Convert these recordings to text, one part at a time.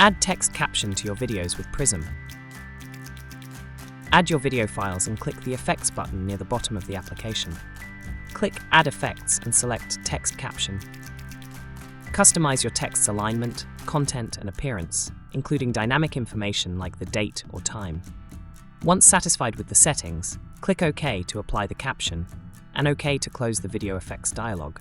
Add text caption to your videos with Prism. Add your video files and click the Effects button near the bottom of the application. Click Add Effects and select Text Caption. Customize your text's alignment, content, and appearance, including dynamic information like the date or time. Once satisfied with the settings, click OK to apply the caption, and OK to close the video effects dialog.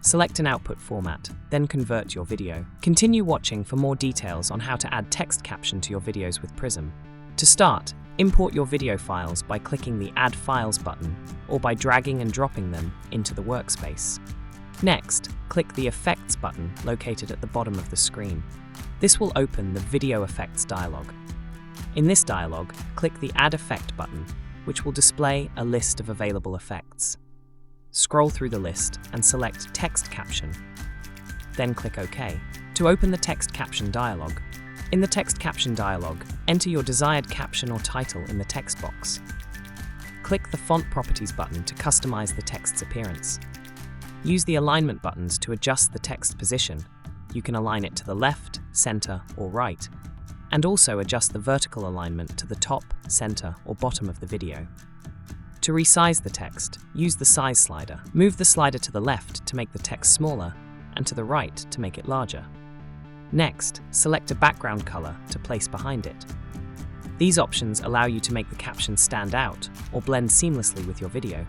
Select an output format, then convert your video. Continue watching for more details on how to add text caption to your videos with Prism. To start, import your video files by clicking the Add Files button or by dragging and dropping them into the workspace. Next, click the Effects button located at the bottom of the screen. This will open the Video Effects dialog. In this dialog, click the Add Effect button, which will display a list of available effects. Scroll through the list and select Text Caption. Then click OK. To open the Text Caption dialog, in the Text Caption dialog, enter your desired caption or title in the text box. Click the Font Properties button to customize the text's appearance. Use the alignment buttons to adjust the text position. You can align it to the left, center, or right, and also adjust the vertical alignment to the top, center, or bottom of the video. To resize the text, use the size slider. Move the slider to the left to make the text smaller, and to the right to make it larger. Next, select a background color to place behind it. These options allow you to make the caption stand out or blend seamlessly with your video.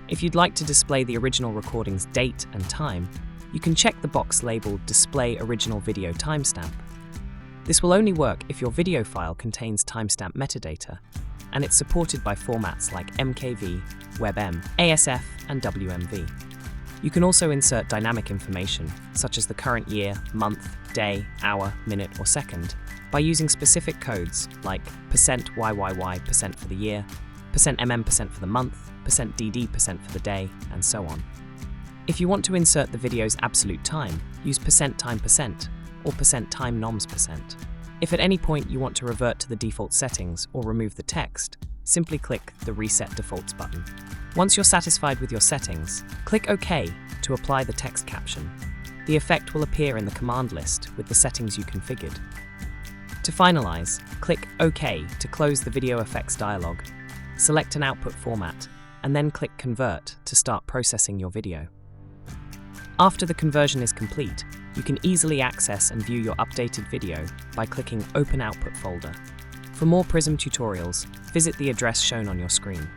If you'd like to display the original recording's date and time, you can check the box labeled Display Original Video Timestamp. This will only work if your video file contains timestamp metadata, and it's supported by formats like MKV, WebM, ASF, and WMV. You can also insert dynamic information, such as the current year, month, day, hour, minute, or second, by using specific codes like %YYY% for the year, %MM% for the month, %DD% for the day, and so on. If you want to insert the video's absolute time, use %time% or %time_noms%. If at any point you want to revert to the default settings or remove the text, simply click the Reset Defaults button. Once you're satisfied with your settings, click OK to apply the text caption. The effect will appear in the command list with the settings you configured. To finalize, click OK to close the video effects dialog. Select an output format, and then click Convert to start processing your video. After the conversion is complete, you can easily access and view your updated video by clicking Open Output folder. For more Prism tutorials, visit the address shown on your screen.